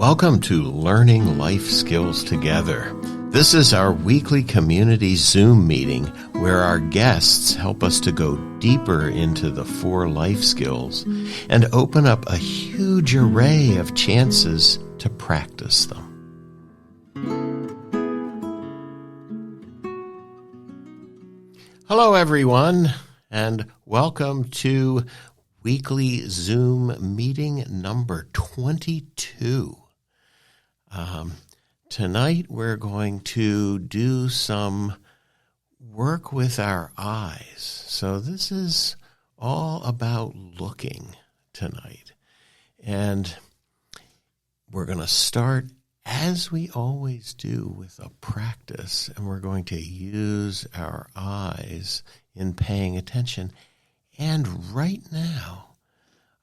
Welcome to Learning Life Skills Together. This is our weekly community Zoom meeting where our guests help us to go deeper into the 4 life skills and open up a huge array of chances to practice them. Hello, everyone, and welcome to weekly Zoom meeting number 22. Tonight we're going to do some work with our eyes. So this is all about looking tonight. And we're going to start, as we always do, with a practice. And we're going to use our eyes in paying attention. And right now,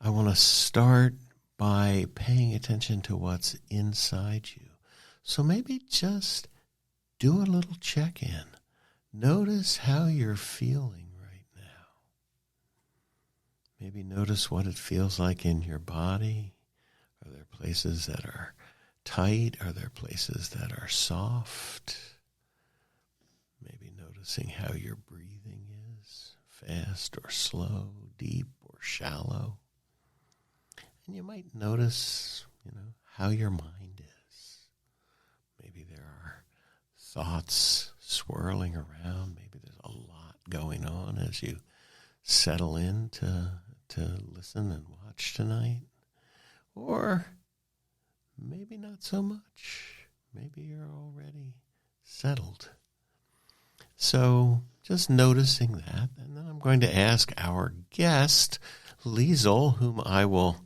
I want to start by paying attention to what's inside you. So maybe just do a little check-in. Notice how you're feeling right now. Maybe notice what it feels like in your body. Are there places that are tight? Are there places that are soft? Maybe noticing how your breathing is, fast or slow, deep or shallow. And you might notice, how your mind is. Maybe there are thoughts swirling around. Maybe there's a lot going on as you settle in to listen and watch tonight. Or maybe not so much. Maybe you're already settled. So just noticing that. And then I'm going to ask our guest, Liesl, whom I will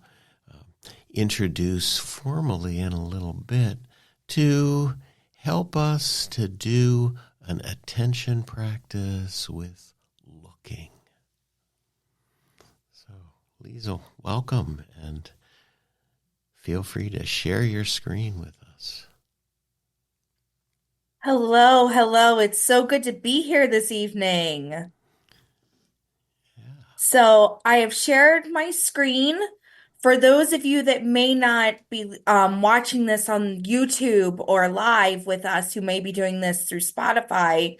introduce formally in a little bit, to help us to do an attention practice with looking. So, Liesl, welcome, and feel free to share your screen with us. Hello. It's so good to be here this evening. Yeah. So I have shared my screen. For those of you that may not be watching this on YouTube or live with us, who may be doing this through Spotify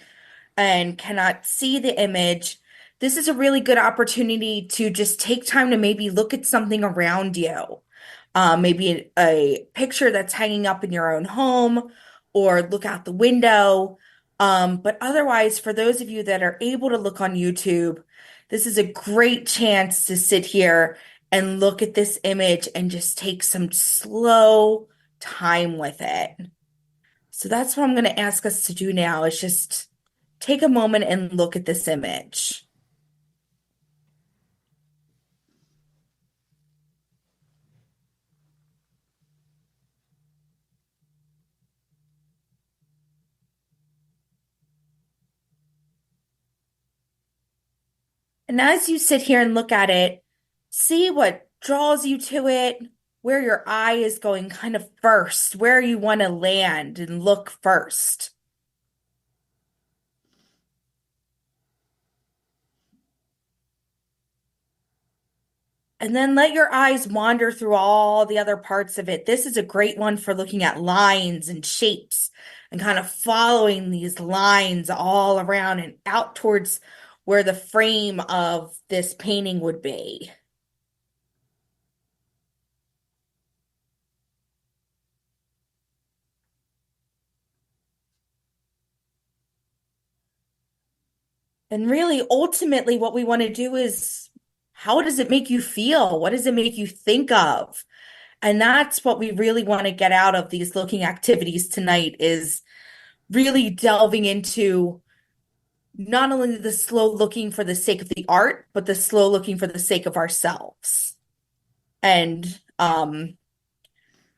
and cannot see the image, this is a really good opportunity to just take time to maybe look at something around you. Maybe a picture that's hanging up in your own home, or look out the window. But otherwise, for those of you that are able to look on YouTube, this is a great chance to sit here and look at this image and just take some slow time with it. So that's what I'm going to ask us to do now, is just take a moment and look at this image. And as you sit here and look at it, see what draws you to it, where your eye is going kind of first, where you want to land and look first. And then let your eyes wander through all the other parts of it. This is a great one for looking at lines and shapes and kind of following these lines all around and out towards where the frame of this painting would be. And really, ultimately, what we want to do is, how does it make you feel? What does it make you think of? And that's what we really want to get out of these looking activities tonight, is really delving into not only the slow looking for the sake of the art, but the slow looking for the sake of ourselves. And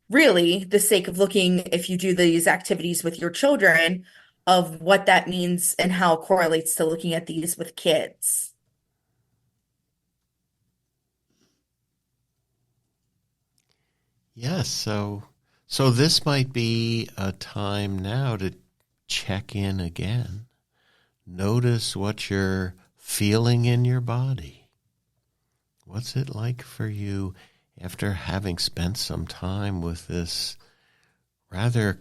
really the sake of looking, if you do these activities with your children, of what that means and how it correlates to looking at these with kids. Yes, so this might be a time now to check in again. Notice what you're feeling in your body. What's it like for you after having spent some time with this rather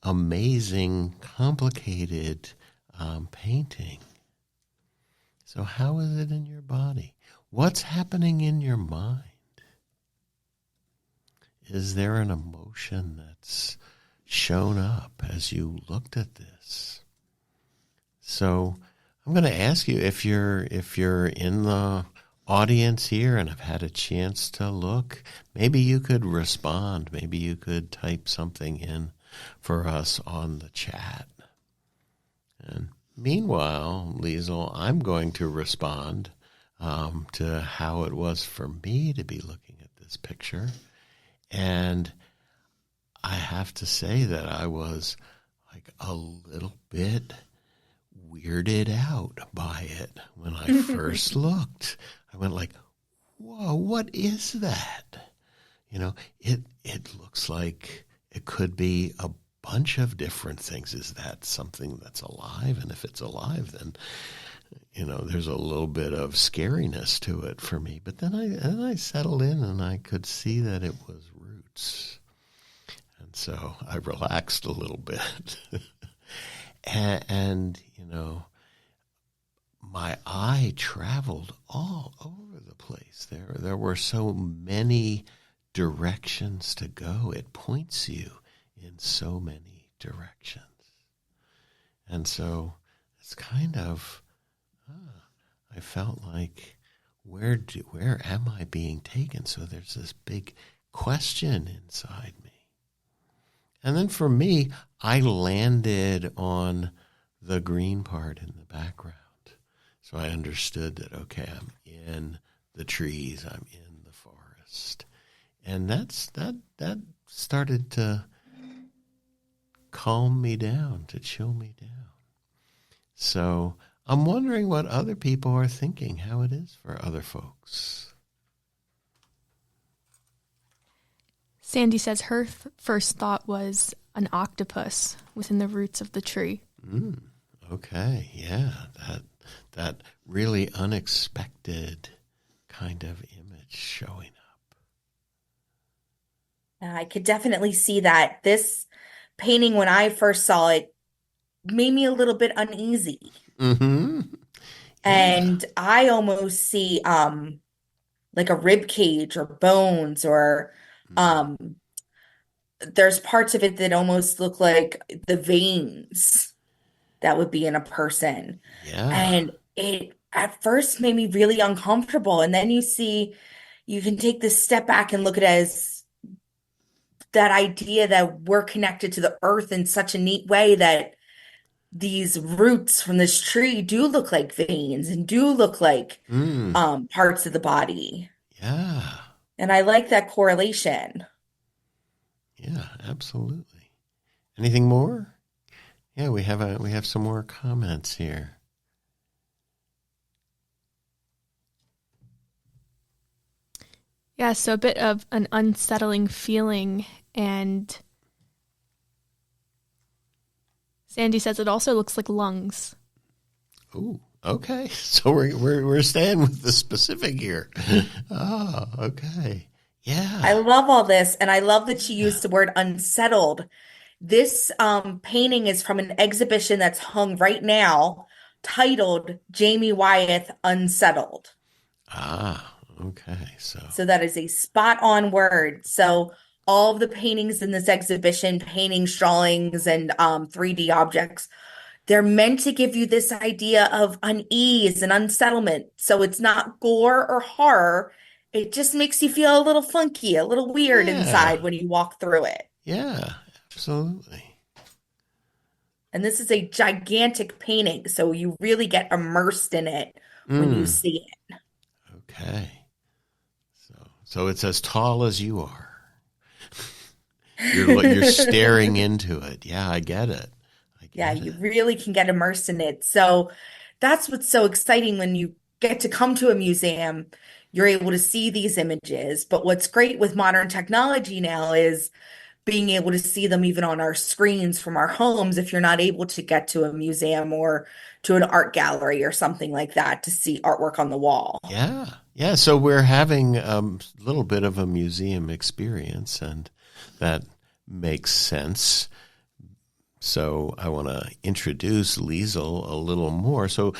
amazing, complicated painting. So how is it in your body? What's happening in your mind? Is there an emotion that's shown up as you looked at this? So I'm going to ask you, if you're in the audience here and have had a chance to look, maybe you could respond. Maybe you could type something in for us on the chat. And meanwhile, Liesl, I'm going to respond to how it was for me to be looking at this picture. And I have to say that I was like a little bit weirded out by it when I first looked. I went like, whoa, what is that? You know, it looks like it could be a bunch of different things. Is that something that's alive? And if it's alive, then, you know, there's a little bit of scariness to it for me. But then I settled in and I could see that it was roots. And so I relaxed a little bit. and, you know, my eye traveled all over the place. There were so many directions to go. It points you in so many directions. And so it's kind of, I felt like, where am I being taken? So there's this big question inside me. And then for me, I landed on the green part in the background. So I understood that, okay, I'm in the trees, I'm in the forest. And that started to calm me down, to chill me down. So I'm wondering what other people are thinking, how it is for other folks. Sandy says her first thought was an octopus within the roots of the tree. Okay, yeah, that really unexpected kind of image showing up. I could definitely see that. This painting, when I first saw it, made me a little bit uneasy. Mm-hmm. Yeah. And I almost see like a rib cage or bones, or um there's parts of it that almost look like the veins that would be in a person. Yeah. And it at first made me really uncomfortable. And then you can take this step back and look at it as that idea that we're connected to the earth in such a neat way, that these roots from this tree do look like veins and do look like Mm. parts of the body. Yeah. And I like that correlation. Yeah, absolutely. Anything more? Yeah, we have some more comments here. Yeah, so a bit of an unsettling feeling, and Sandy says it also looks like lungs. Oh, okay. So we're staying with the specific here. Oh, okay. Yeah. I love all this, and I love that she used the word unsettled. This painting is from an exhibition that's hung right now, titled Jamie Wyeth Unsettled. Ah, okay. So that is a spot on word. So all of the paintings in this exhibition, paintings, drawings, and 3D objects, they're meant to give you this idea of unease and unsettlement. So it's not gore or horror. It just makes you feel a little funky, a little weird Yeah. inside when you walk through it. Yeah, absolutely. And this is a gigantic painting, so you really get immersed in it when you see it. Okay. So it's as tall as you are. You're staring into it. Yeah, I get it. Yeah, you really can get immersed in it. So that's what's so exciting when you get to come to a museum. You're able to see these images. But what's great with modern technology now is being able to see them even on our screens from our homes if you're not able to get to a museum or to an art gallery or something like that to see artwork on the wall. Yeah. Yeah. So we're having a little bit of a museum experience, and that makes sense. So I want to introduce Liesl a little more. So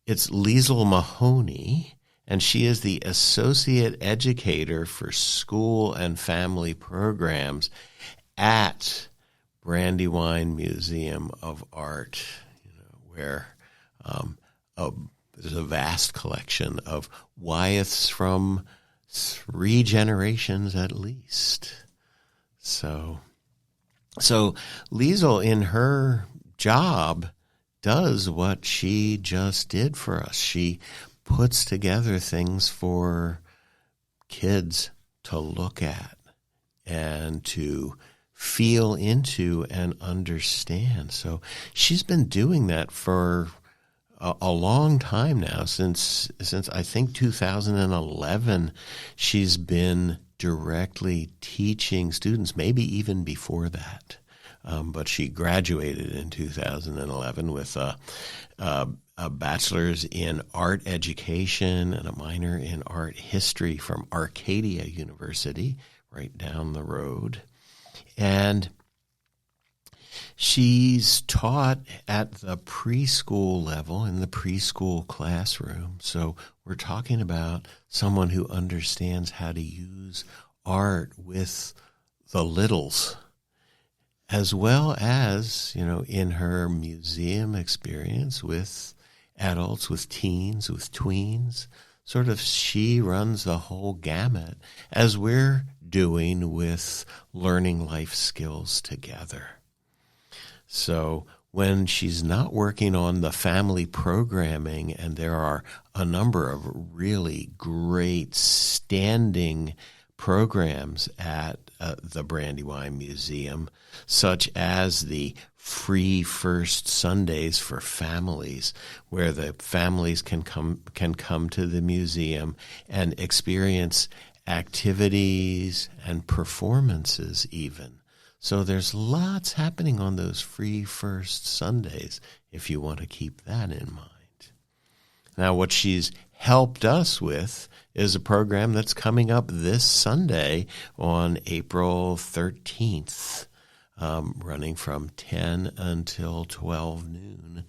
it's Liesl Mahoney, and she is the Associate Educator for School and Family Programs at Brandywine Museum of Art, where there's a vast collection of Wyeths from 3 generations at least. So Liesl, in her job, does what she just did for us. She puts together things for kids to look at and to feel into and understand. So she's been doing that for a long time now, since I think 2011. She's been directly teaching students, maybe even before that. But she graduated in 2011 with a bachelor's in art education and a minor in art history from Arcadia University, right down the road. And she's taught at the preschool level, in the preschool classroom. So we're talking about someone who understands how to use art with the littles, as well as, in her museum experience with adults, with teens, with tweens. Sort of she runs the whole gamut, as we're doing with learning life skills together. So when she's not working on the family programming, and there are a number of really great standing programs at the Brandywine Museum, such as the free first Sundays for families, where the families can come to the museum and experience activities and performances even. So there's lots happening on those free first Sundays, if you want to keep that in mind. Now, what she's helped us with is a program that's coming up this Sunday on April 13th, running from 10 until 12 noon.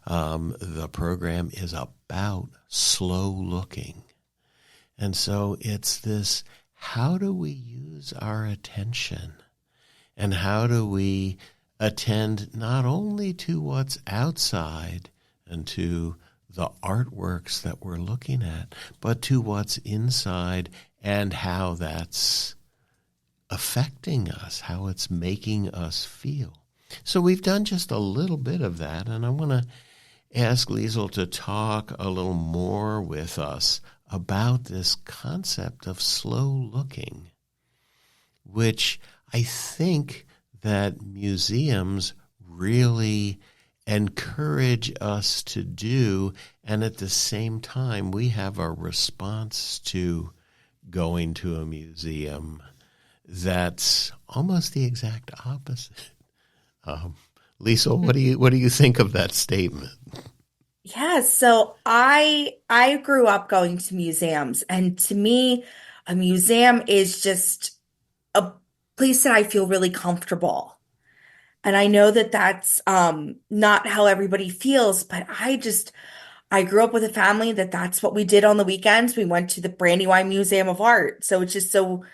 The program is about slow looking. And so it's this, how do we use our attention? And how do we attend not only to what's outside and to the artworks that we're looking at, but to what's inside and how that's affecting us, how it's making us feel. So we've done just a little bit of that, and I want to ask Liesl to talk a little more with us about this concept of slow looking, which I think that museums really encourage us to do, and at the same time, we have a response to going to a museum that's almost the exact opposite. Liesl, what do you think of that statement? Yeah, so I grew up going to museums, and to me, a museum is just a place that I feel really comfortable. And I know that that's not how everybody feels, but I grew up with a family that's what we did on the weekends. We went to the Brandywine Museum of Art. So it's just so,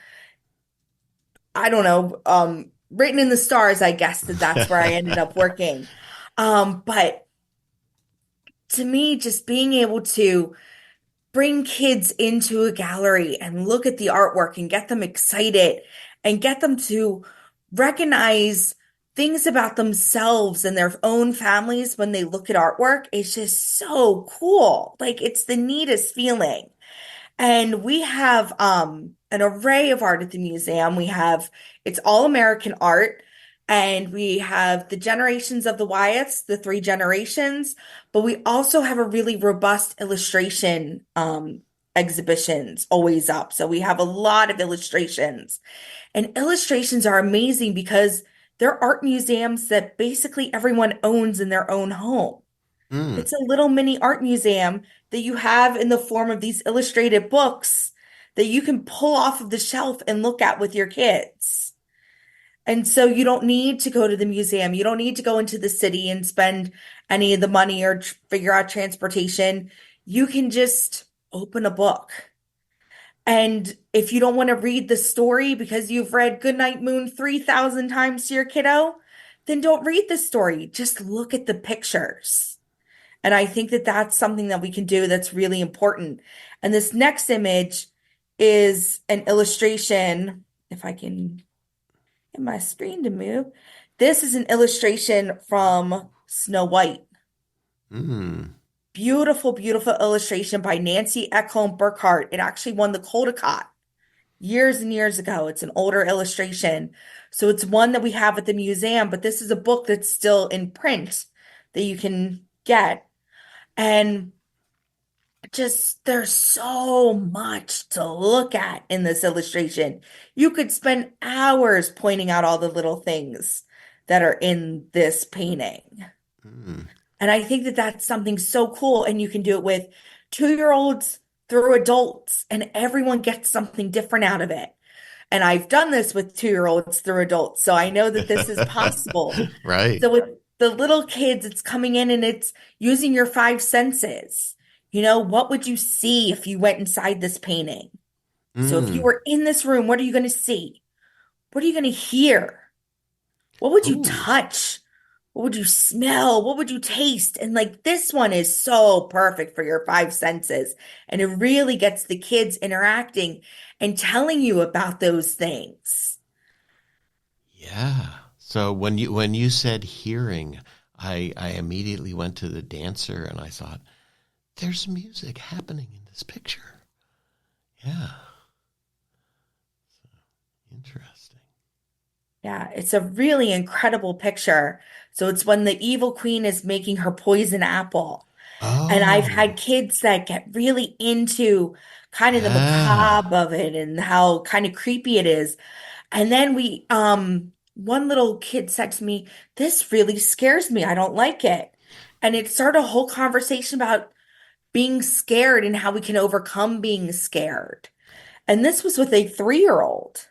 I don't know, written in the stars, I guess, that that's where I ended up working. But to me, just being able to bring kids into a gallery and look at the artwork and get them excited and get them to recognize things about themselves and their own families when they look at artwork is just so cool. Like, it's the neatest feeling. And we have an array of art at the museum. It's all American art, and we have the generations of the Wyeths, the 3 generations, but we also have a really robust illustration exhibitions always up. So we have a lot of illustrations. And illustrations are amazing because they're art museums that basically everyone owns in their own home. Mm. It's a little mini art museum that you have in the form of these illustrated books that you can pull off of the shelf and look at with your kids. And so you don't need to go to the museum. You don't need to go into the city and spend any of the money or figure out transportation. You can just open a book. And if you don't want to read the story because you've read Goodnight Moon 3,000 times to your kiddo, then don't read the story. Just look at the pictures. And I think that that's something that we can do that's really important. And this next image is an illustration. If I can get my screen to move. This is an illustration from Snow White. Mm. Beautiful, beautiful illustration by Nancy Ekholm Burkhart. It actually won the Caldecott years and years ago. It's an older illustration. So it's one that we have at the museum, but this is a book that's still in print that you can get. And just there's so much to look at in this illustration. You could spend hours pointing out all the little things that are in this painting. Mm. And I think that that's something so cool. And you can do it with 2-year-olds through adults, and everyone gets something different out of it. And I've done this with 2-year-olds through adults, so I know that this is possible. Right. So with the little kids, it's coming in and it's using your 5 senses. What would you see if you went inside this painting? So if you Mm. were in this room, what are you going to see? What are you going to hear? What would you Ooh. touch? What would you smell? What would you taste? And like this one is so perfect for your 5 senses. And it really gets the kids interacting and telling you about those things. Yeah. So when you said hearing, I immediately went to the dancer and I thought, there's music happening in this picture. Yeah. Interesting. Yeah, it's a really incredible picture. So it's when the evil queen is making her poison apple. And I've had Oh, kids that get really into kind of the yeah. macabre of it and how kind of creepy it is. And then one little kid said to me, "This really scares me. I don't like it." And it started a whole conversation about being scared and how we can overcome being scared. And this was with a 3-year-old.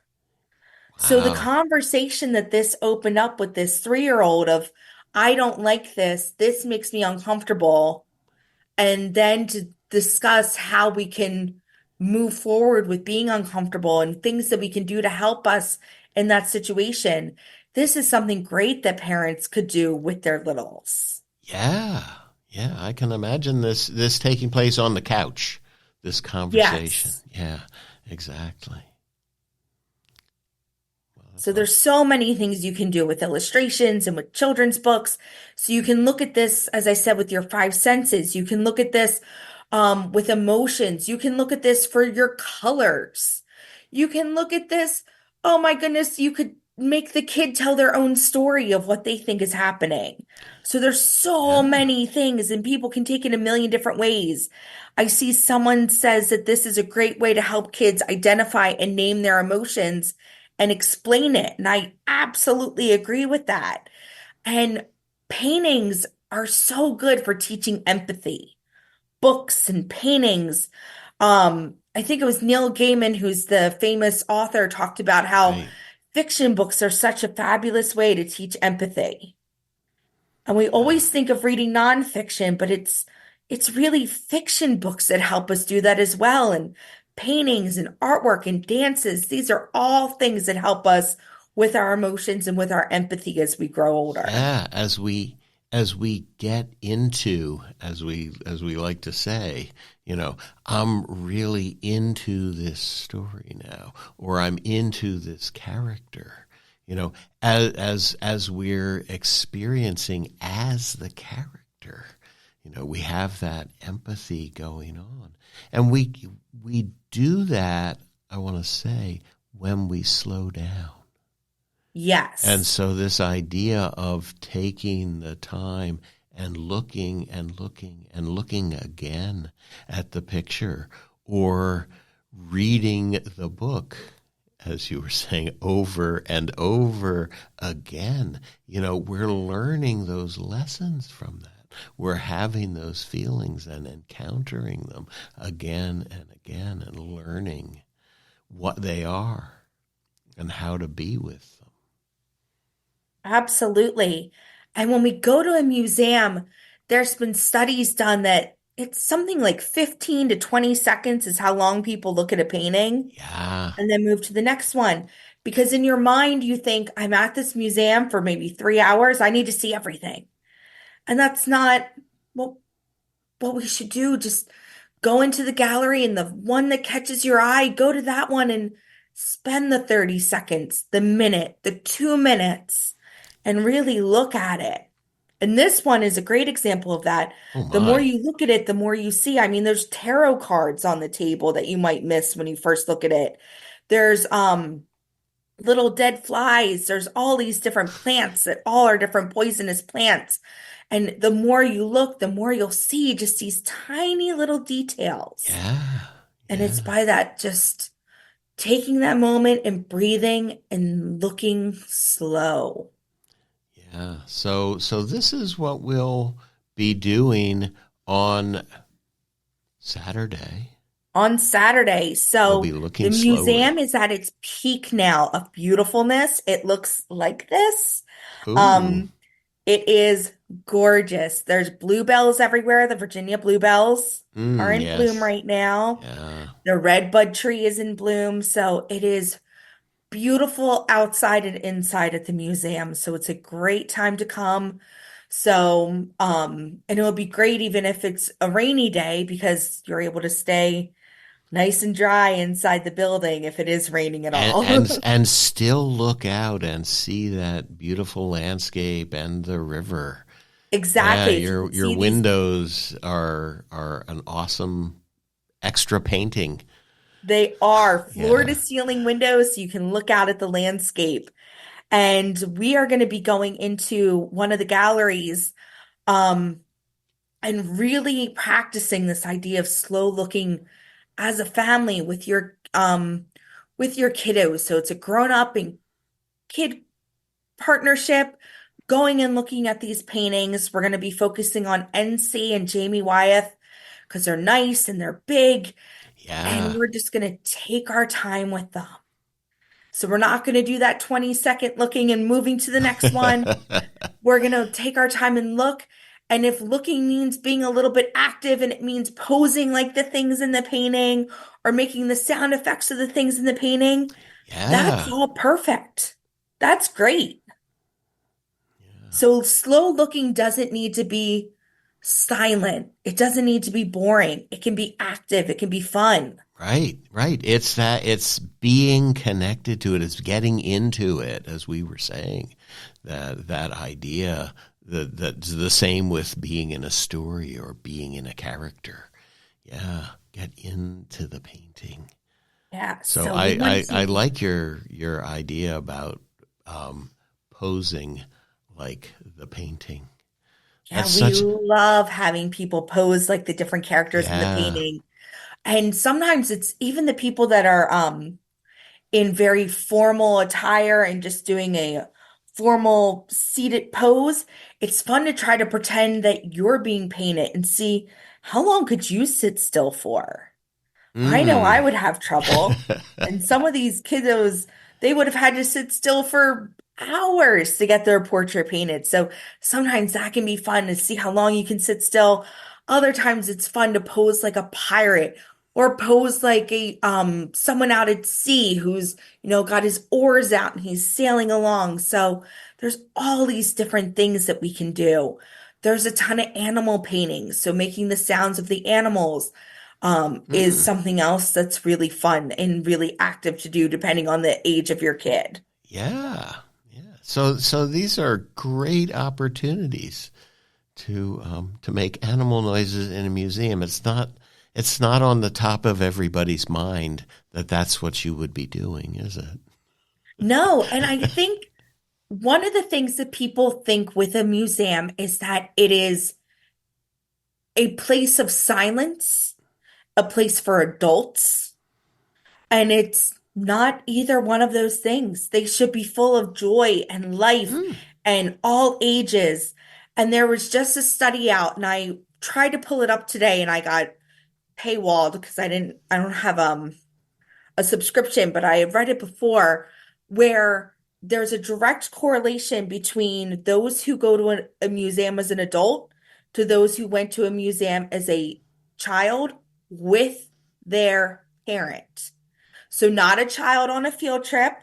So the Wow. conversation that this opened up with this 3-year-old of, I don't like this, this makes me uncomfortable, and then to discuss how we can move forward with being uncomfortable and things that we can do to help us in that situation. This is something great that parents could do with their littles. Yeah. Yeah, I can imagine this taking place on the couch, this conversation. Yes. Yeah, exactly. Well, that's So all. there's so many things you can do with illustrations and with children's books. So you can look at this, as I said, with your 5 senses. You can look at this with emotions. You can look at this for your colors. You can look at this. Oh my goodness, you could make the kid tell their own story of what they think is happening. So there's so Yeah. many things, and people can take it a million different ways. I see someone says that this is a great way to help kids identify and name their emotions and explain it. And I absolutely agree with that. And paintings are so good for teaching empathy. Books and paintings. I think it was Neil Gaiman, who's the famous author, talked about how Right. fiction books are such a fabulous way to teach empathy. And we Yeah. always think of reading nonfiction, but it's really fiction books that help us do that as well. And paintings and artwork and dances, these are all things that help us with our emotions and with our empathy as we grow older. Yeah, as we get into, as we like to say, I'm really into this story now, or I'm into this character, as we're experiencing as the character, we have that empathy going on. And we do that, I want to say, when we slow down. And Yes. so this idea of taking the time and looking and looking and looking again at the picture, or reading the book, as you were saying, over and over again, we're learning those lessons from that. We're having those feelings and encountering them again and again and learning what they are and how to be with them. Absolutely. And when we go to a museum, there's been studies done that it's something like 15 to 20 seconds is how long people look at a painting Yeah. and then move to the next one. Because in your mind, you think, I'm at this museum for maybe 3 hours. I need to see everything. And that's not what, what we should do. Just go into the gallery and the one that catches your eye, go to that one and spend the 30 seconds, the minute, the 2 minutes, and really look at it. And this one is a great example of that. Oh The more my. you look at it, the more you see. I mean, there's tarot cards on the table that you might miss when you first look at it. There's little dead flies. There's all these different plants that all are different poisonous plants. And the more you look, the more you'll see just these tiny little details. Yeah. And it's Yeah. by that just taking that moment and breathing and looking slow. Yeah. So this is what we'll be doing on Saturday. On Saturday. We'll So be looking the museum slowly. is at its peak now of beautifulness. It looks like this. Ooh. Um, it is gorgeous. There's bluebells everywhere. The Virginia bluebells are in bloom Yes. right now. Yeah. The redbud tree is in bloom. So it is beautiful outside and inside at the museum. So it's a great time to come. So, and it will be great even if it's a rainy day because you're able to stay nice and dry inside the building if it is raining at and all. and still look out and see that beautiful landscape and the river. Yeah, Exactly. If you can your see these, windows are an awesome extra painting. they are floor to Yeah. ceiling windows so you can look out at the landscape. And we are going to be going into one of the galleries, um, and really practicing this idea of slow looking as a family with your kiddos. So it's a grown up and kid partnership going and looking at these paintings. We're going to be focusing on NC and Jamie Wyeth because they're nice and they're big, and Yeah. we're just going to take our time with them. So we're not going to do that 20-second looking and moving to the next one. We're going to take our time and look. And if looking means being a little bit active and it means posing like the things in the painting or making the sound effects of the things in the painting, that's Yeah. all perfect. That's great. Yeah. So slow looking doesn't need to be silent. It doesn't need to be boring. It can be active. It can be fun. Right, right. It's being connected to it, it's getting into it, as we were saying. That idea that's the same with being in a story or being in a character. Yeah, get into the painting. Yeah. So So we want I to, like your idea about posing like the painting. yeah, That's we such love having people pose like the different characters in the yeah. painting. And sometimes it's even the people that are in very formal attire and just doing a formal seated pose. It's fun to try to pretend that you're being painted and see how long could you sit still for? I know I Mm. would have trouble. And some of these kiddos, they would have had to sit still for hours to get their portrait painted. So sometimes that can be fun to see how long you can sit still. Other times it's fun to pose like a pirate or pose like a someone out at sea who's, got his oars out and he's sailing along. So there's all these different things that we can do. There's a ton of animal paintings, so making the sounds of the animals is Mm. something else that's really fun and really active to do depending on the age of your kid. Yeah. Yeah. So these are great opportunities to make animal noises in a museum. It's not on the top of everybody's mind that that's what you would be doing, is it? No, and I think one of the things that people think with a museum is that it is a place of silence, a place for adults, and it's not either one of those things. They should be full of joy and life Mm. and all ages. And there was just a study out, and I tried to pull it up today and I got paywalled because I don't have a subscription, but I had read it before where there's a direct correlation between those who go to a museum as an adult to those who went to a museum as a child with their parent. So not a child on a field trip,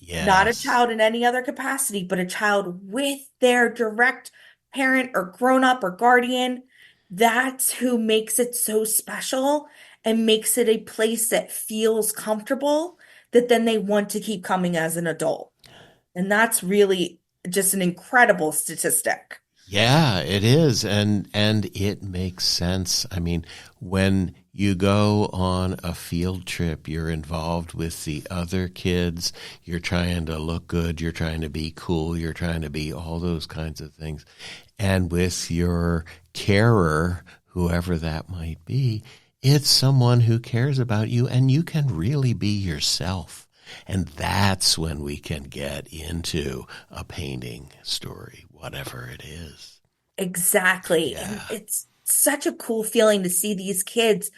not a Yes. child in any other capacity, but a child with their direct parent or grown up or guardian. That's who makes it so special and makes it a place that feels comfortable that then they want to keep coming as an adult. And that's really just an incredible statistic. Yeah, it is, and it makes sense. I mean, when you go on a field trip, you're involved with the other kids. You're trying to look good. You're trying to be cool. You're trying to be all those kinds of things. And with your carer, whoever that might be, it's someone who cares about you, and you can really be yourself. And that's when we can get into a painting story, whatever it is. Exactly. And Yeah. it's such a cool feeling to see these kids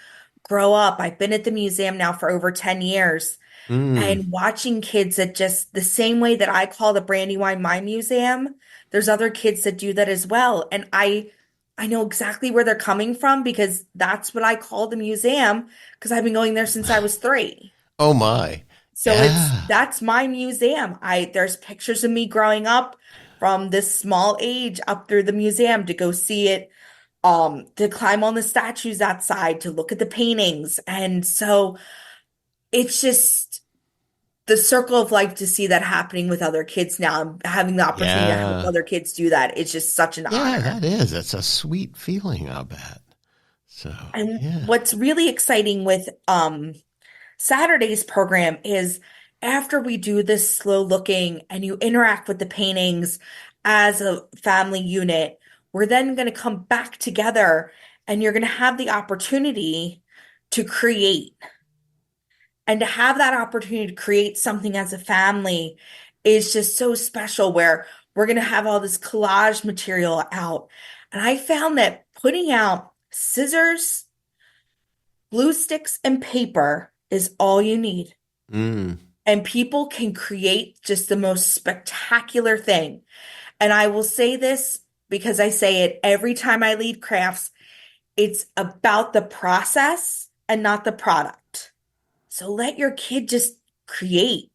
grow up. I've been at the museum now for over 10 years Mm. and watching kids that just the same way that I call the Brandywine My Museum, there's other kids that do that as well. And I know exactly where they're coming from because that's what I call the museum because I've been going there since I was 3. Oh, my. So Yeah. that's my museum. There's pictures of me growing up from this small age up through the museum to go see it, to climb on the statues outside, to look at the paintings. And so it's just the circle of life to see that happening with other kids now. And having the opportunity to help Yeah. other kids do that. It's just such an Yeah, honor. that is. It's a sweet feeling, I'll bet. So, And yeah. what's really exciting with Saturday's program is after we do this slow looking and you interact with the paintings as a family unit, we're then going to come back together and you're going to have the opportunity to create. And to have that opportunity to create something as a family is just so special where we're going to have all this collage material out. And I found that putting out scissors, glue sticks, and paper is all you need. Mm. And people can create just the most spectacular thing. And I will say this because I say it every time I lead crafts, it's about the process and not the product. So let your kid just create.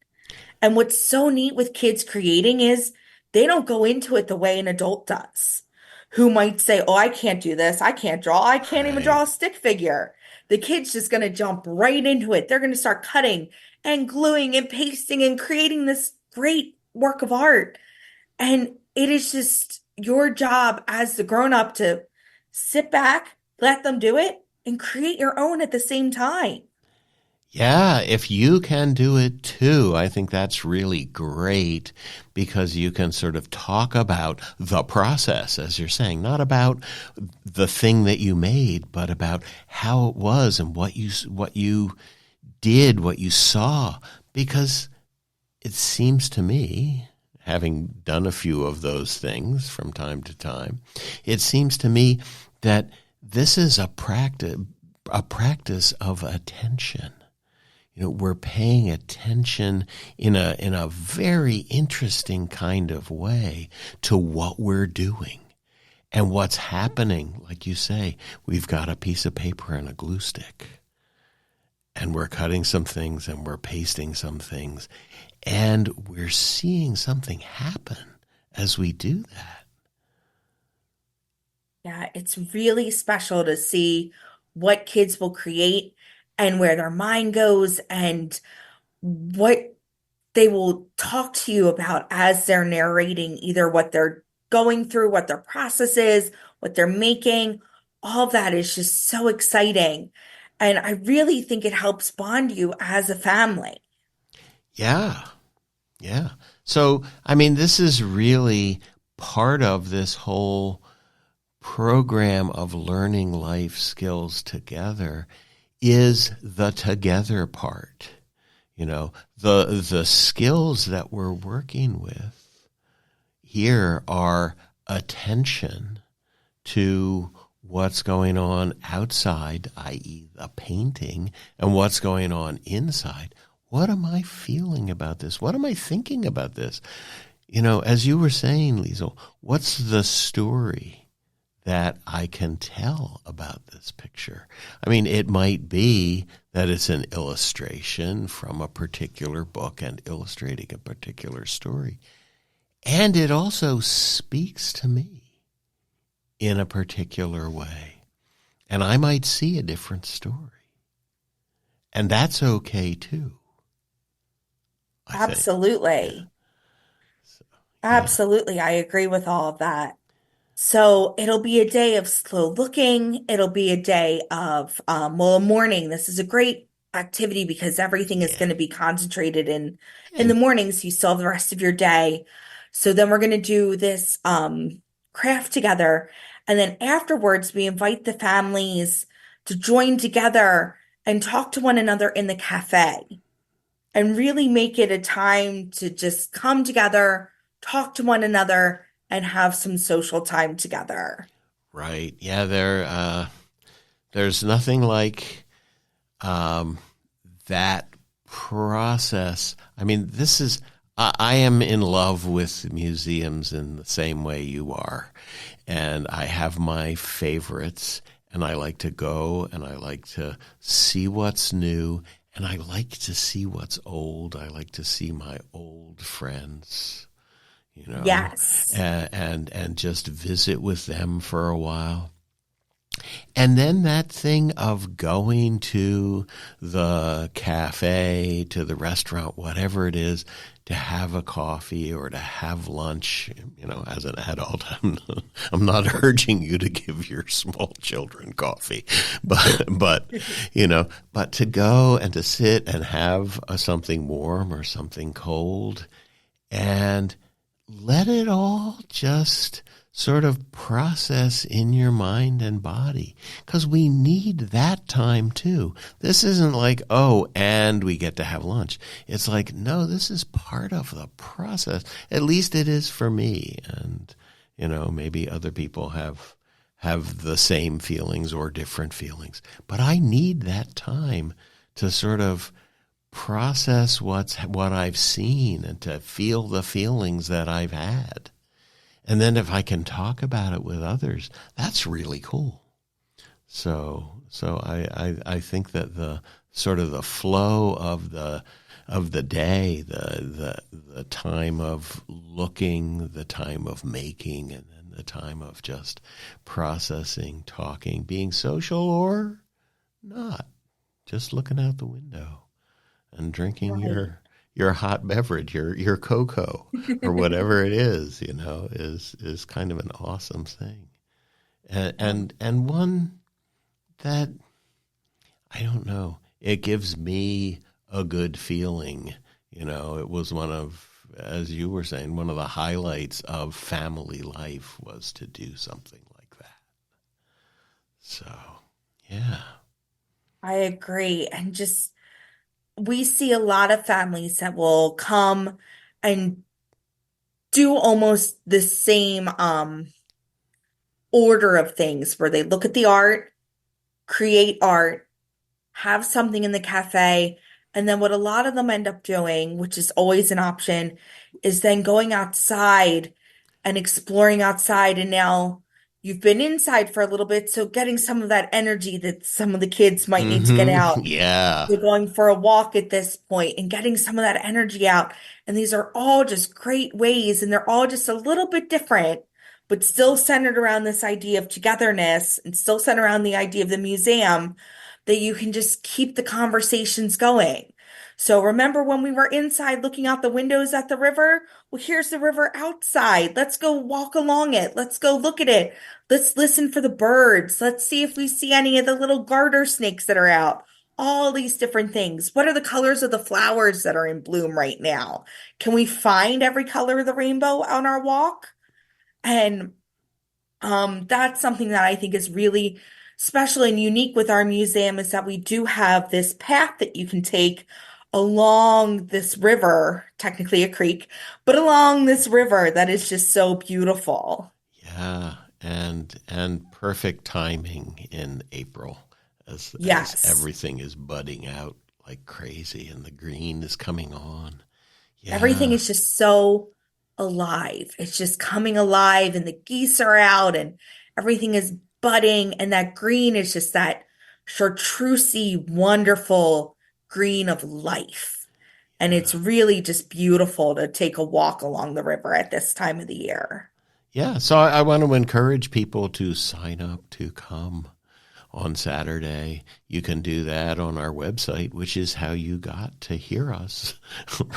And what's so neat with kids creating is they don't go into it the way an adult does, who might say, "Oh, I can't do this. I can't draw. I can't even Right. draw a stick figure." The kid's just going to jump right into it. They're going to start cutting and gluing and pasting and creating this great work of art. And it is just your job as the grown up to sit back, let them do it, and create your own at the same time. Yeah, if you can do it too, I think that's really great because you can sort of talk about the process, as you're saying, not about the thing that you made, but about how it was and what you did, what you saw. Because it seems to me, having done a few of those things from time to time, it seems to me that this is a practice of attention. We're paying attention in a very interesting kind of way to what we're doing and what's happening. Like you say, we've got a piece of paper and a glue stick, and we're cutting some things and we're pasting some things, and we're seeing something happen as we do that. Yeah, it's really special to see what kids will create and where their mind goes and what they will talk to you about as they're narrating either what they're going through, what their process is, what they're making. All of that is just so exciting. And I really think it helps bond you as a family. Yeah. Yeah. So, I mean, this is really part of this whole program of learning life skills together is the together part. The skills that we're working with here are attention to what's going on outside, i.e. the painting, and what's going on inside. what am I feeling about this? What am I thinking about this? As you were saying, Liesl, what's the story that I can tell about this picture? I mean, it might be that it's an illustration from a particular book and illustrating a particular story. And it also speaks to me in a particular way. And I might see a different story. And that's okay too, I think. Absolutely. Yeah. So, yeah. Absolutely. I agree with all of that. So it'll be a day of slow looking. It'll be a day of, a morning. This is a great activity because everything is Yeah. going to be concentrated in the And morning. So you still have the rest of your day. So then we're going to do this, craft together. And then afterwards, we invite the families to join together and talk to one another in the cafe and really make it a time to just come together, talk to one another, and have some social time together. right. Yeah, there's nothing like that process. I mean, I am in love with museums in the same way you are. And I have my favorites, and I like to go and I like to see what's new, and I like to see what's old. I like to see my old friends, Yes. and just visit with them for a while. And then that thing of going to the cafe, to the restaurant, whatever it is, to have a coffee or to have lunch, as an adult, I'm not urging you to give your small children coffee, but to go and to sit and have something warm or something cold and let it all just sort of process in your mind and body, because we need that time too. This isn't like, oh, and we get to have lunch. It's like, no, this is part of the process. At least it is for me. And, maybe other people have the same feelings or different feelings, but I need that time to sort of process what I've seen and to feel the feelings that I've had. And then if I can talk about it with others, that's really cool. So I think that the sort of the flow of the day, the time of looking, the time of making, and then the time of just processing, talking, being social or not, just looking out the window and drinking Right. your hot beverage, your cocoa, or whatever it is kind of an awesome thing, and one that, I don't know, it gives me a good feeling. It was one of, as you were saying, one of the highlights of family life was to do something like that. So, yeah. I agree. And just, we see a lot of families that will come and do almost the same order of things where they look at the art, create art, have something in the cafe, and then what a lot of them end up doing, which is always an option, is then going outside and exploring outside. And now you've been inside for a little bit, so getting some of that energy that some of the kids might need to get out. Yeah. They're going for a walk at this point and getting some of that energy out. And these are all just great ways, and they're all just a little bit different, but still centered around this idea of togetherness and still centered around the idea of the museum, that you can just keep the conversations going. So remember when we were inside looking out the windows at the river? Well, here's the river outside. Let's go walk along it. Let's go look at it. Let's listen for the birds. Let's see if we see any of the little garter snakes that are out. All these different things. What are the colors of the flowers that are in bloom right now? Can we find every color of the rainbow on our walk? And that's something that I think is really special and unique with our museum, is that we do have this path that you can take along this river, technically a creek, but along this river that is just so beautiful. Yeah, and perfect timing in April as Yes. everything is budding out like crazy, and the green is coming on. Everything Yeah. is just so alive. It's just coming alive, and the geese are out, and everything is budding. And that green is just that chartreusey, wonderful green of life. And Yeah. it's really just beautiful to take a walk along the river at this time of the year. Yeah. So I want to encourage people to sign up to come on Saturday. You can do that on our website, which is how you got to hear us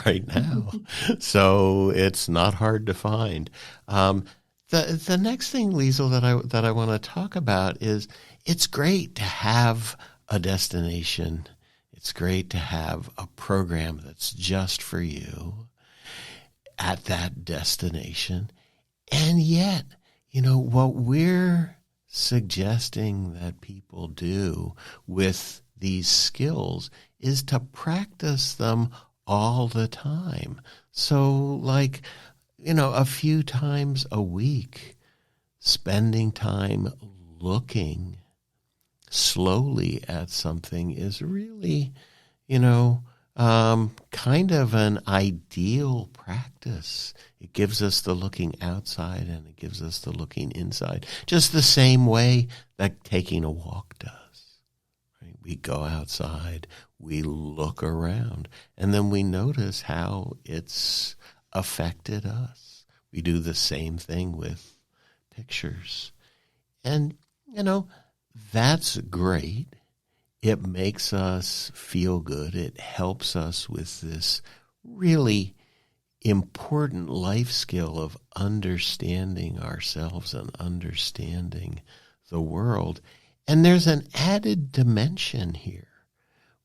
right now. So it's not hard to find. The next thing, Liesl, that I want to talk about is it's great to have a destination. It's great to have a program that's just for you at that destination. And yet, what we're suggesting that people do with these skills is to practice them all the time. So, like, a few times a week, spending time looking slowly at something is really, you know, kind of an ideal practice. It gives us the looking outside and it gives us the looking inside, just the same way that taking a walk does. Right? We go outside, we look around, and then we notice how it's affected us. We do the same thing with pictures. And, that's great. It makes us feel good. It helps us with this really important life skill of understanding ourselves and understanding the world. And there's an added dimension here,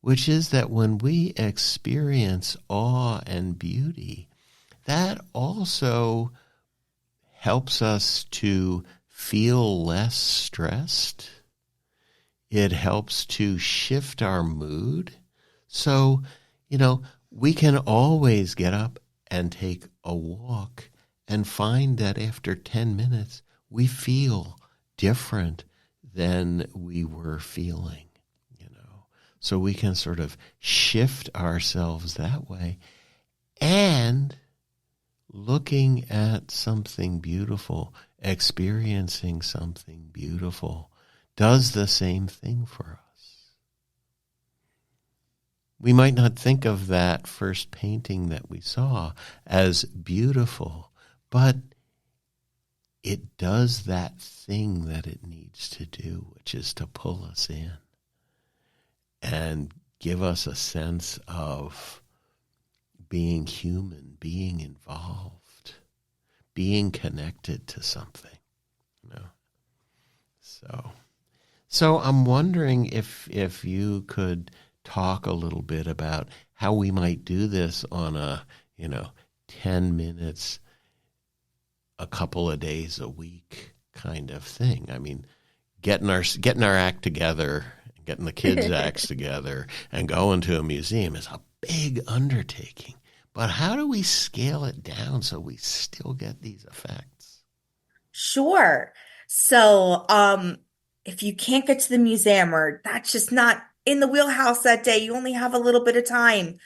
which is that when we experience awe and beauty, that also helps us to feel less stressed. It helps to shift our mood. So, we can always get up and take a walk and find that after 10 minutes, we feel different than we were feeling, So we can sort of shift ourselves that way. And looking at something beautiful, experiencing something beautiful, does the same thing for us. We might not think of that first painting that we saw as beautiful, but it does that thing that it needs to do, which is to pull us in and give us a sense of being human, being involved, being connected to something. So I'm wondering if you could talk a little bit about how we might do this on a 10 minutes, a couple of days a week kind of thing. I mean, getting our act together, getting the kids' acts together, and going to a museum is a big undertaking. But how do we scale it down so we still get these effects? Sure. So, if you can't get to the museum or that's just not in the wheelhouse that day, you only have a little bit of time.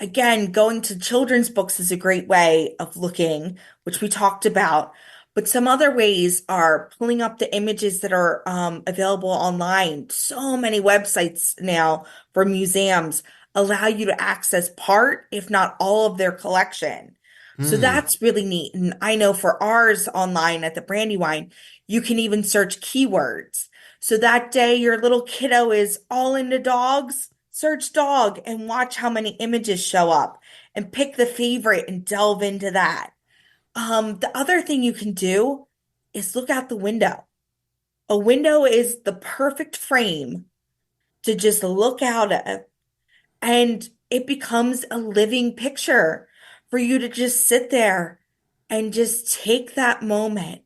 Again, going to children's books is a great way of looking, which we talked about. But some other ways are pulling up the images that are available online. So many websites now for museums allow you to access part, if not all, of their collection. So Hmm. that's really neat. And I know for ours online at the Brandywine, you can even search keywords. So that day your little kiddo is all into dogs, search dog and watch how many images show up and pick the favorite and delve into that. The other thing you can do is look out the window. A window is the perfect frame to just look out at, and it becomes a living picture for you to just sit there and just take that moment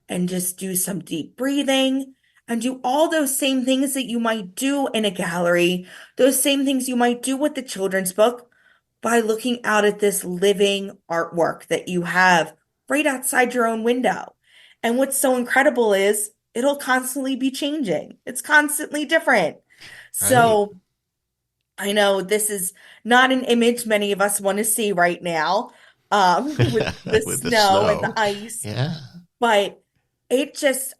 and just do some deep breathing and do all those same things that you might do in a gallery, those same things you might do with the children's book by looking out at this living artwork that you have right outside your own window. And what's so incredible is it'll constantly be changing. It's constantly different. Right. So I know this is not an image many of us want to see right now, with the With the snow and the snow. ice. Yeah. But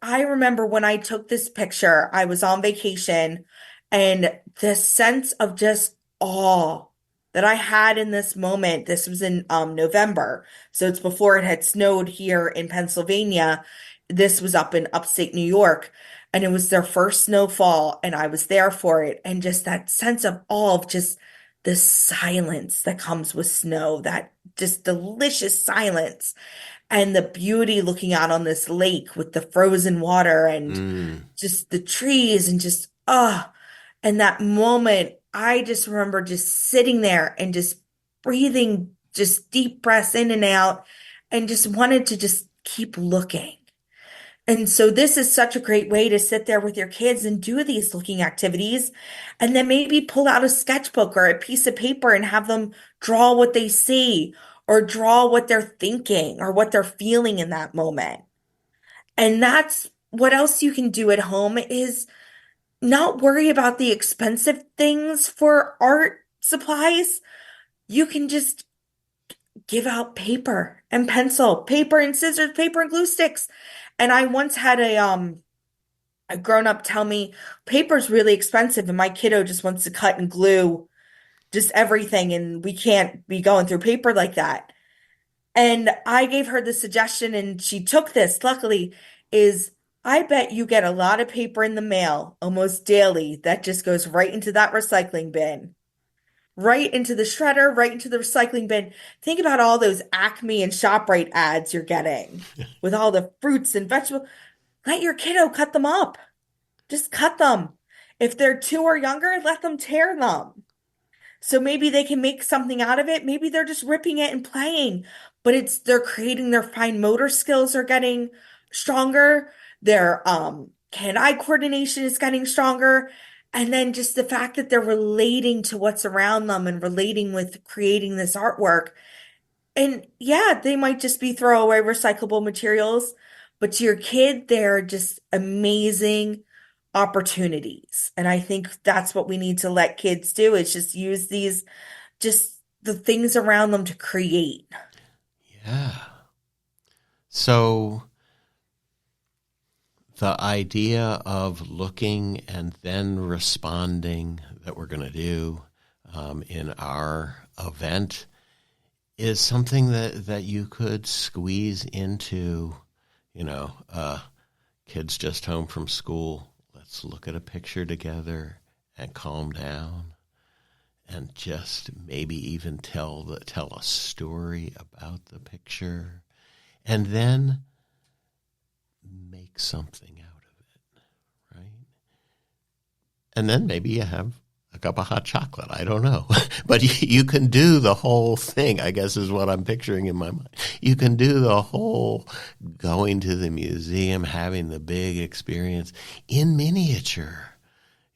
I remember when I took this picture, I was on vacation, and the sense of just awe that I had in this moment, this was in November, so it's before it had snowed here in Pennsylvania. This was up in upstate New York, and it was their first snowfall, and I was there for it. And just that sense of awe of just the silence that comes with snow, that just delicious silence and the beauty looking out on this lake with the frozen water and Mm. just the trees and just and that moment I just remember just sitting there and just breathing just deep breaths in and out and just wanted to just keep looking. And so this is such a great way to sit there with your kids and do these looking activities, and then maybe pull out a sketchbook or a piece of paper and have them draw what they see or draw what they're thinking or what they're feeling in that moment. And that's what else you can do at home is not worry about the expensive things for art supplies. You can just give out paper and pencil, paper and scissors, paper and glue sticks. And I once had a grown up tell me paper's really expensive and my kiddo just wants to cut and glue just everything and we can't be going through paper like that. And I gave her the suggestion and she took this, luckily, is I bet you get a lot of paper in the mail almost daily that just goes right into that recycling bin, right into the shredder, right into the recycling bin. Think about all those Acme and ShopRite ads you're getting with all the fruits and vegetables. Let your kiddo cut them up. Just cut them. If they're two or younger, let them tear them. So maybe they can make something out of it. Maybe they're just ripping it and playing, but they're creating their fine motor skills are getting stronger. Their hand-eye coordination is getting stronger. And then just the fact that they're relating to what's around them and relating with creating this artwork, and yeah, they might just be throwaway recyclable materials, but to your kid, they're just amazing opportunities. And I think that's what we need to let kids do is just use these, just the things around them to create. Yeah. So the idea of looking and then responding that we're going to do in our event is something that you could squeeze into, kids just home from school. Let's look at a picture together and calm down and just maybe even tell a story about the picture and then make something out of it, right? And then maybe you have a cup of hot chocolate. I don't know. But you can do the whole thing, I guess is what I'm picturing in my mind. You can do the whole going to the museum, having the big experience in miniature,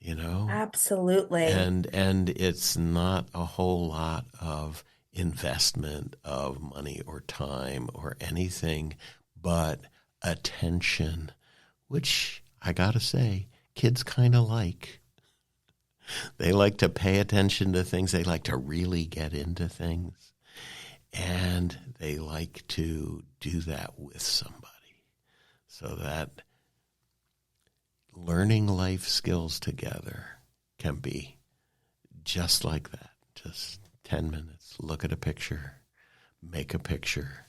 Absolutely. And it's not a whole lot of investment of money or time or anything but attention, which I gotta say, kids kind of like. They like to pay attention to things. They like to really get into things. And they like to do that with somebody. So that learning life skills together can be just like that. Just 10 minutes. Look at a picture. Make a picture.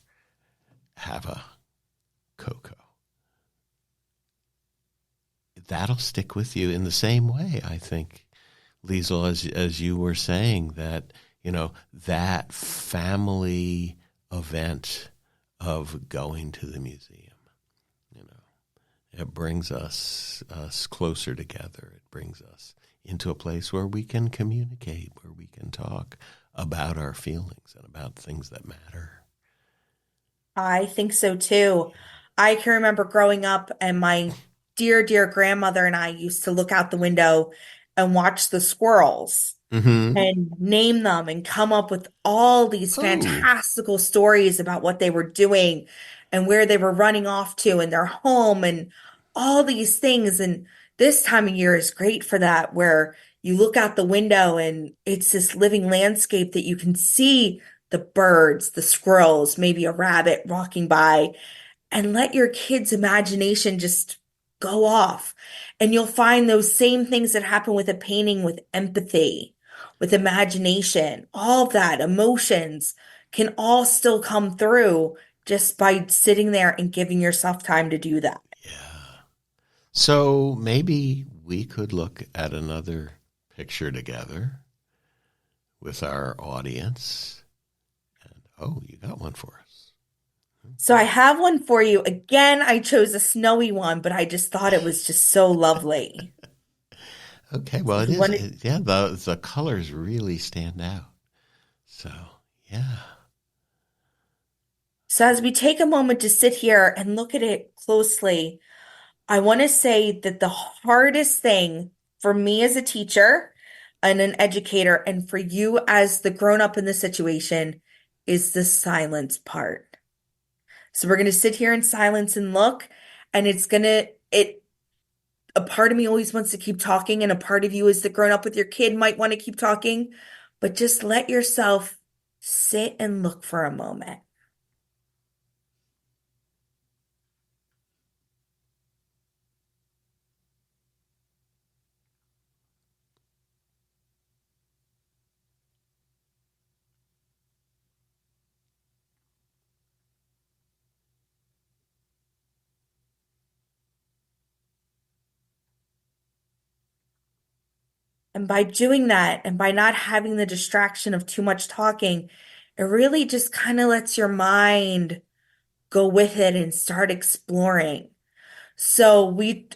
Have a cocoa. That'll stick with you in the same way, I think. Liesl, as you were saying, that, that family event of going to the museum, it brings us closer together. It brings us into a place where we can communicate, where we can talk about our feelings and about things that matter. I think so too. I can remember growing up, and my dear, dear grandmother and I used to look out the window and watch the squirrels Mm-hmm. and name them and come up with all these Oh, fantastical stories about what they were doing and where they were running off to and their home and all these things. And this time of year is great for that, where you look out the window and it's this living landscape that you can see the birds, the squirrels, maybe a rabbit walking by, and let your kids' imagination just go off. And you'll find those same things that happen with a painting with empathy, with imagination, all of that, emotions can all still come through just by sitting there and giving yourself time to do that. Yeah. So maybe we could look at another picture together with our audience. And oh, you got one for us. So I have one for you. Again, I chose a snowy one, but I just thought it was just so lovely. Okay, So well, if it you is. want to, Yeah, the colors really stand out. So, yeah. so as we take a moment to sit here and look at it closely, I want to say that the hardest thing for me as a teacher and an educator, and for you as the grown up in the situation, is the silence part. So we're going to sit here in silence and look, and a part of me always wants to keep talking, and a part of you as the grown up with your kid might want to keep talking, but just let yourself sit and look for a moment. And by doing that, and by not having the distraction of too much talking, it really just kind of lets your mind go with it and start exploring. So we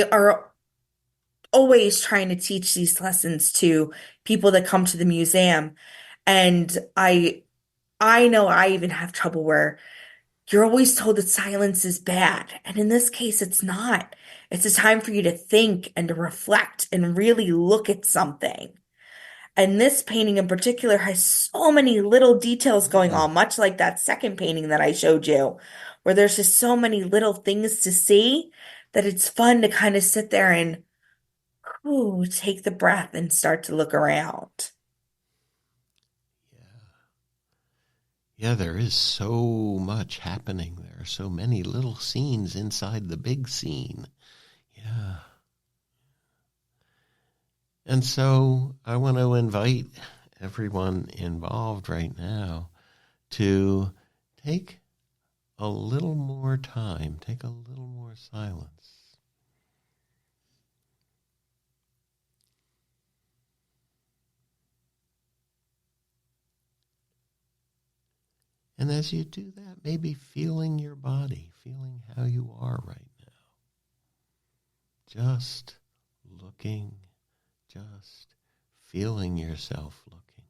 are always trying to teach these lessons to people that come to the museum. And I know I even have trouble where you're always told that silence is bad. And in this case, it's not. It's a time for you to think and to reflect and really look at something. And this painting in particular has so many little details going Mm. on, much like that second painting that I showed you, where there's just so many little things to see that it's fun to kind of sit there and ooh, take the breath and start to look around. Yeah. Yeah, there is so much happening. There are so many little scenes inside the big scene. Yeah. And so I want to invite everyone involved right now to take a little more time, take a little more silence. And as you do that, maybe feeling your body, feeling how you are right now. Just looking, just feeling yourself looking.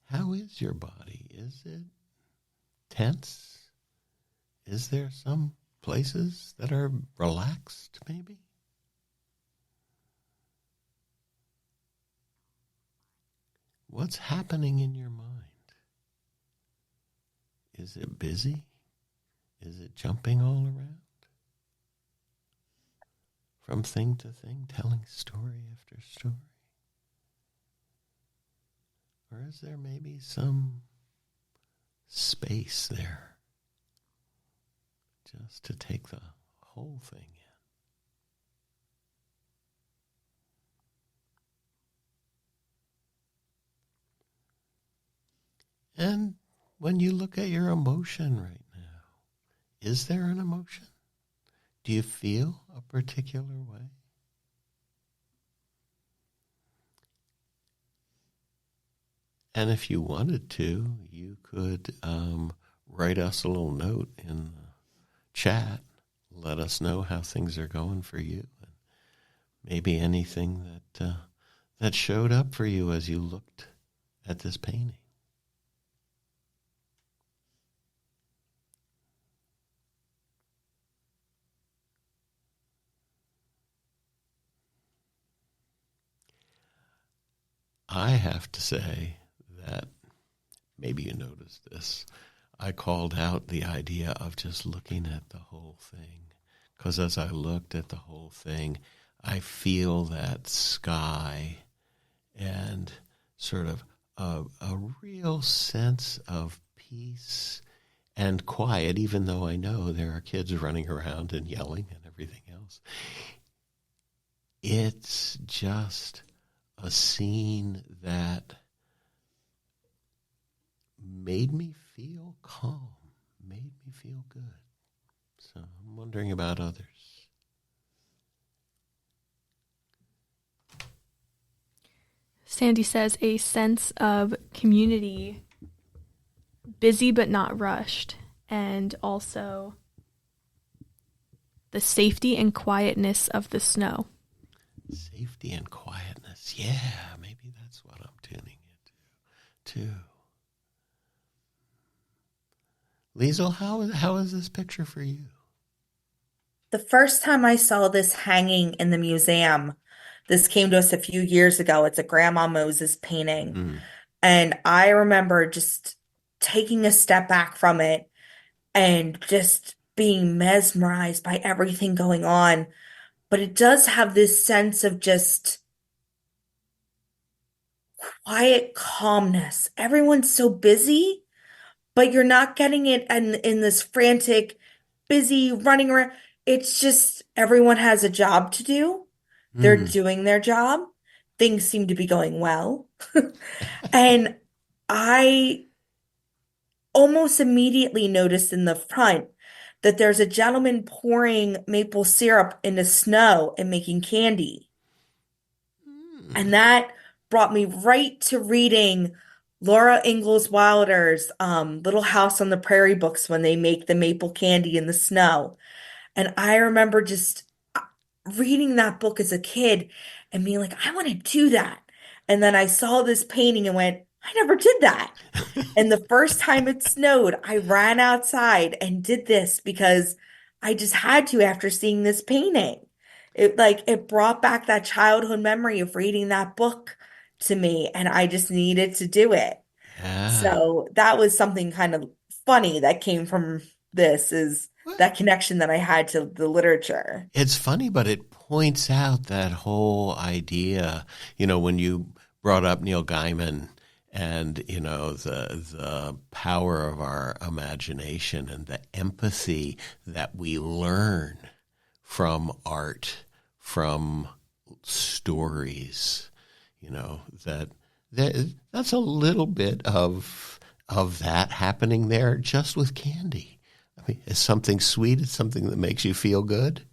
How is your body? Is it tense? Is there some places that are relaxed, maybe? What's happening in your mind? Is it busy? Is it jumping all around? From thing to thing, telling story after story? Or is there maybe some space there just to take the whole thing in? And when you look at your emotion right now, is there an emotion? Do you feel a particular way? And if you wanted to, you could write us a little note in the chat. Let us know how things are going for you, and maybe anything that showed up for you as you looked at this painting. I have to say that maybe you noticed this. I called out the idea of just looking at the whole thing. Because as I looked at the whole thing, I feel that sky and sort of a real sense of peace and quiet, even though I know there are kids running around and yelling and everything else. It's just a scene that made me feel calm, made me feel good. So I'm wondering about others. Sandy says a sense of community, busy but not rushed, and also the safety and quietness of the snow. Safety and quietness. Yeah, maybe that's what I'm tuning into too. Liesl, how is this picture for you? The first time I saw this hanging in the museum, this came to us a few years ago. It's a Grandma Moses painting. Mm. And I remember just taking a step back from it and just being mesmerized by everything going on. But it does have this sense of just quiet calmness. Everyone's so busy, but you're not getting it in this frantic, busy running around. It's just everyone has a job to do. They're Mm. doing their job. Things seem to be going well. And I almost immediately noticed in the front that there's a gentleman pouring maple syrup into snow and making candy. And that brought me right to reading Laura Ingalls Wilder's Little House on the Prairie books when they make the maple candy in the snow. And I remember just reading that book as a kid and being like, I want to do that. And then I saw this painting and went, I never did that. And the first time it snowed, I ran outside and did this because I just had to after seeing this painting. It brought back that childhood memory of reading that book to me, and I just needed to do it. Yeah. So that was something kind of funny that came from this, is that connection that I had to the literature. It's funny, but it points out that whole idea, when you brought up Neil Gaiman and, the power of our imagination and the empathy that we learn from art, from stories, that's a little bit of that happening there just with candy. I mean, it's something sweet. It's something that makes you feel good.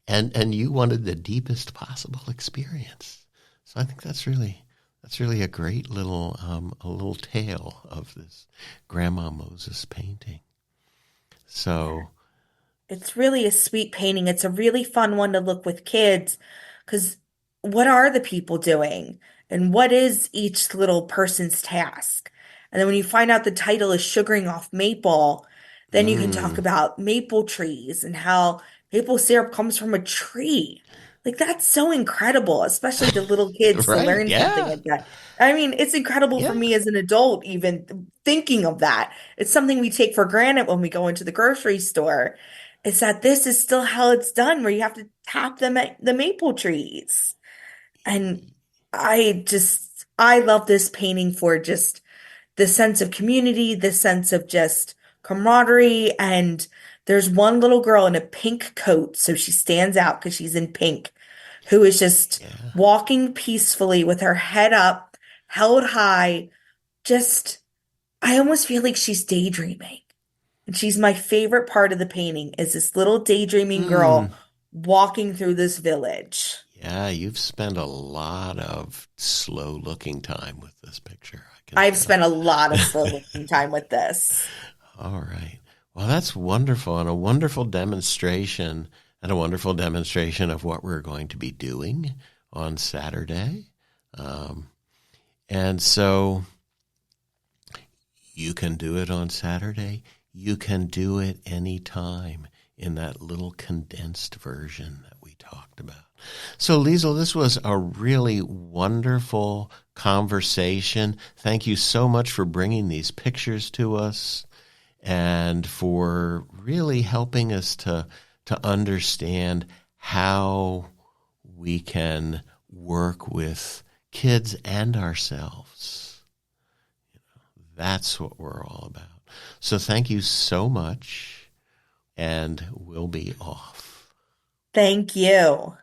And you wanted the deepest possible experience. So I think that's really a great little tale of this Grandma Moses painting. So It's really a sweet painting. It's a really fun one to look with kids because what are the people doing? And what is each little person's task? And then when you find out the title is Sugaring Off Maple, then you can talk about maple trees and how maple syrup comes from a tree. Like, that's so incredible, especially to little kids to right, learn something yeah, like that. I mean, it's incredible for yeah. me as an adult, even thinking of that. It's something we take for granted when we go into the grocery store. It's that this is still how it's done, where you have to tap the maple trees. And I love this painting for just the sense of community, the sense of just camaraderie. And there's one little girl in a pink coat, so she stands out because she's in pink, who is just Yeah. walking peacefully with her head up, held high. Just, I almost feel like she's daydreaming. And she's my favorite part of the painting, is this little daydreaming girl walking through this village. Yeah, you've spent a lot of slow-looking time with this picture. I can I've tell. spent a lot of slow looking time with this. All right. Well, that's wonderful, and a wonderful demonstration, of what we're going to be doing on Saturday. And so you can do it on Saturday. You can do it anytime in that little condensed version that we talked about. So, Liesl, this was a really wonderful conversation. Thank you so much for bringing these pictures to us. and for really helping us to understand how we can work with kids and ourselves. That's what we're all about. So thank you so much, and we'll be off. Thank you.